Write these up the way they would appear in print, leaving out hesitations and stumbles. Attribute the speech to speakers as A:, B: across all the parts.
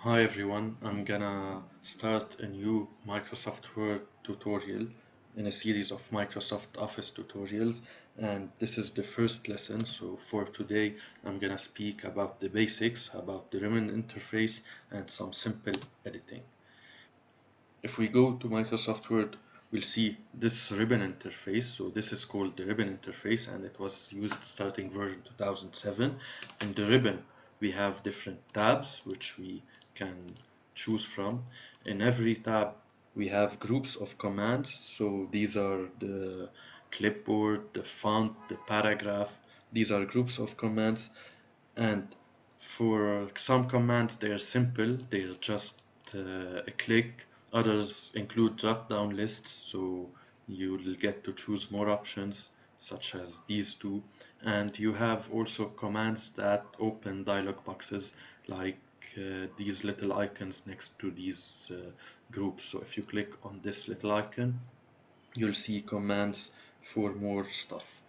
A: Hi everyone, I'm gonna start a new Microsoft Word tutorial in a series of Microsoft Office tutorials, and this is the first lesson. So for today I'm gonna speak about the basics, about the ribbon interface and some simple editing. If we go to Microsoft Word, we'll see this ribbon interface. So this is called the ribbon interface, and it was used starting version 2007. In the ribbon, we have different tabs which we can choose from. In every tab, we have groups of commands. So these are the clipboard, the font, the paragraph. These are groups of commands, and for some commands they are simple, they're just a click. Others include drop-down lists, so you'll get to choose more options, such as these two. And you have also commands that open dialog boxes, like these little icons next to these groups. So if you click on this little icon, you'll see commands for more stuff.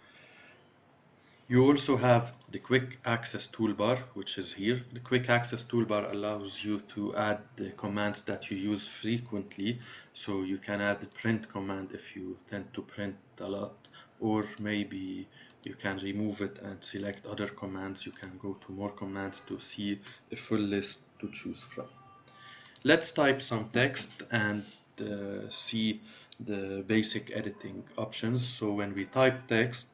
A: You also have the quick access toolbar, which is here. The quick access toolbar allows you to add the commands that you use frequently. So you can add the print command if you tend to print a lot, or maybe you can remove it and select other commands. You can go to more commands to see a full list to choose from. Let's type some text and see the basic editing options. So when we type text,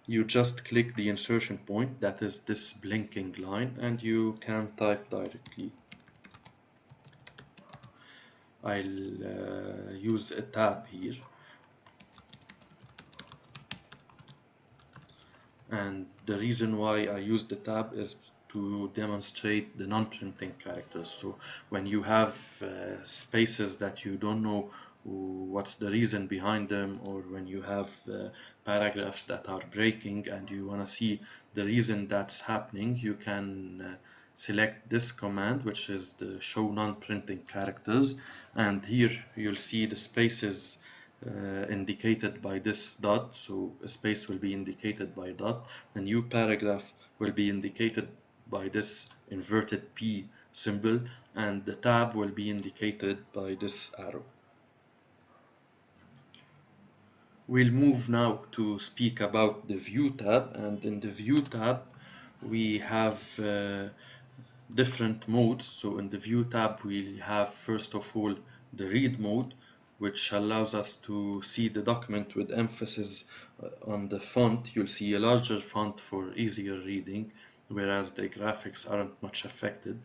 A: you just click the insertion point, that is this blinking line, and you can type directly. I'll use a tab here, and the reason why I use the tab is to demonstrate the non-printing characters. So when you have spaces that you don't know what's the reason behind them, or when you have paragraphs that are breaking and you want to see the reason that's happening, you can select this command, which is the show non-printing characters, and here you'll see the spaces indicated by this dot. So a space will be indicated by a dot. A new paragraph will be indicated by this inverted P symbol, and the tab will be indicated by this arrow. We'll move now to speak about the View tab, and in the View tab we have different modes. So in the View tab we have first of all the Read mode, which allows us to see the document with emphasis on the font. You'll see a larger font for easier reading, whereas the graphics aren't much affected.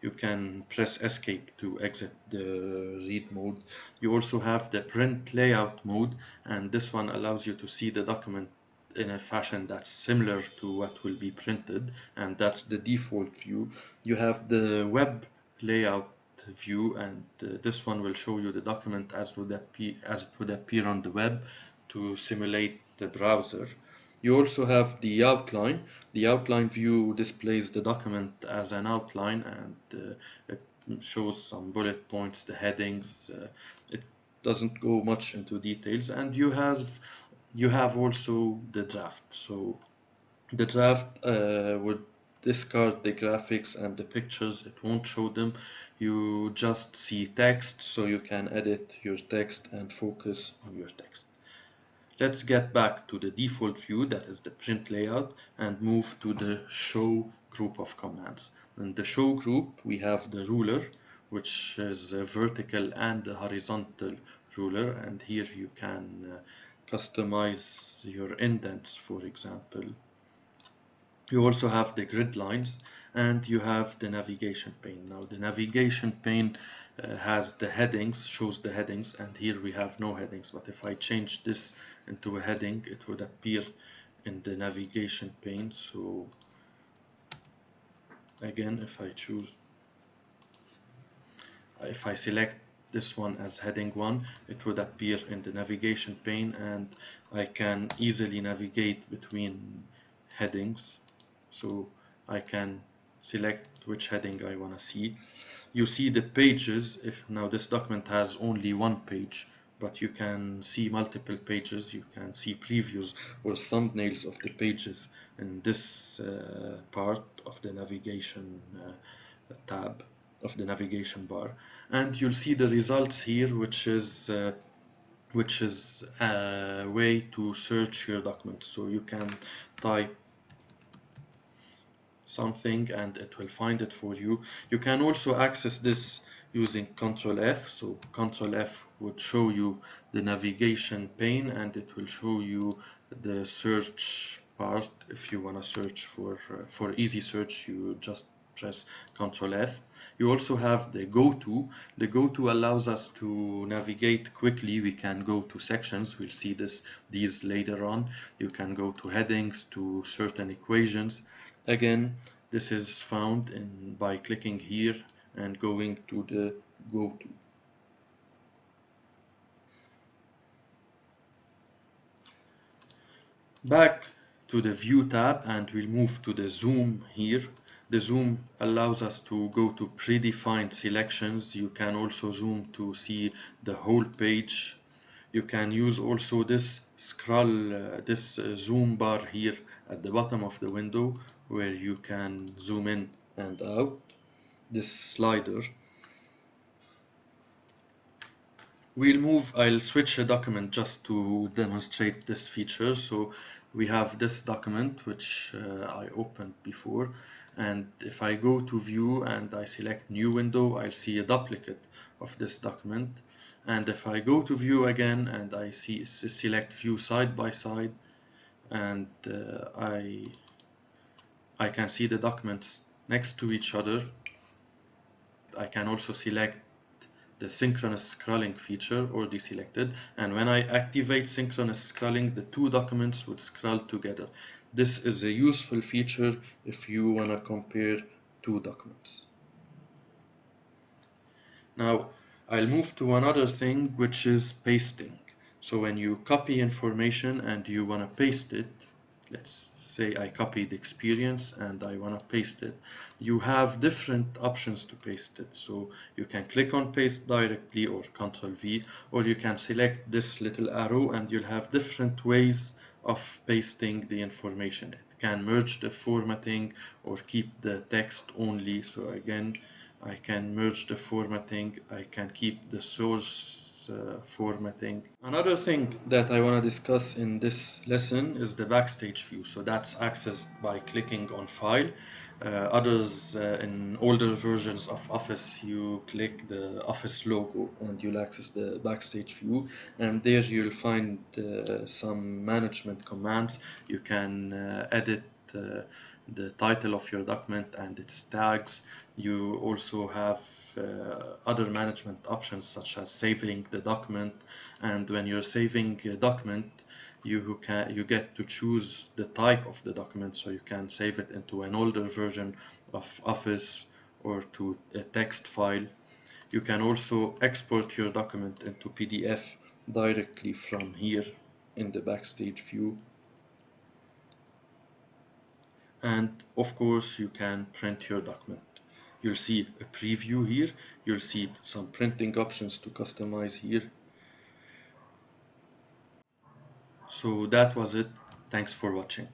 A: You can press escape to exit the read mode. You also have the print layout mode, and this one allows you to see the document in a fashion that's similar to what will be printed, and that's the default view. You have the web layout view, and this one will show you the document as it would appear on the web to simulate the browser. You also have the outline. The outline view displays the document as an outline, and it shows some bullet points, the headings. It doesn't go much into details, and you have also the draft. So the draft would discard the graphics and the pictures. It won't show them. You just see text, so you can edit your text and focus on your text. Let's get back to the default view, that is the print layout, and move to the show group of commands. In the show group, we have the ruler, which is a vertical and a horizontal ruler, and here you can customize your indents, for example. You also have the grid lines, and you have the navigation pane. Now the navigation pane has the headings, shows the headings, and here we have no headings, but if I change this into a heading, it would appear in the navigation pane. So again, if I select this one as heading 1, it would appear in the navigation pane, and I can easily navigate between headings. So I can select which heading I want to see. You see the pages. If now this document has only one page, but you can see multiple pages. You can see previews or thumbnails of the pages in this part of the navigation tab. of the navigation bar, and you'll see the results here, which is a way to search your document. So you can type something and it will find it for you. You can also access this using Ctrl F. So Ctrl F would show you the navigation pane, and it will show you the search part. If you want to search for easy search, you just press Ctrl F. You also have the go-to. The go-to allows us to navigate quickly. We can go to sections. We'll see these later on. You can go to headings, to certain equations. Again, this is found by clicking here and going to the go-to. Back to the View tab, and we'll move to the Zoom here. The Zoom allows us to go to predefined selections. You can also zoom to see the whole page. You can use also this zoom bar here at the bottom of the window, where you can zoom in and out. This slider. I'll switch a document just to demonstrate this feature. So we have this document, which I opened before, and if I go to view and I select new window, I'll see a duplicate of this document. And if I go to view again and I select view side by side, and I can see the documents next to each other. I can also select the synchronous scrolling feature or deselected, and when I activate synchronous scrolling, the two documents would scroll together. This is a useful feature if you want to compare two documents. Now I'll move to another thing, which is pasting. So when you copy information and you want to paste it, let's say I copied experience and I want to paste it, you have different options to paste it. So you can click on paste directly or Ctrl V, or you can select this little arrow and you'll have different ways of pasting the information. It can merge the formatting or keep the text only. So again, I can merge the formatting, I can keep the source formatting. Another thing that I want to discuss in this lesson is the Backstage View. So that's accessed by clicking on File. In older versions of Office, you click the Office logo and you'll access the Backstage View, and there you'll find some management commands. You can edit the title of your document and its tags. You also have other management options, such as saving the document, and when you're saving a document, you get to choose the type of the document. So you can save it into an older version of Office or to a text file. You can also export your document into PDF directly from here in the Backstage View. And of course, you can print your document. You'll see a preview here. You'll see some printing options to customize here. So that was it. Thanks for watching.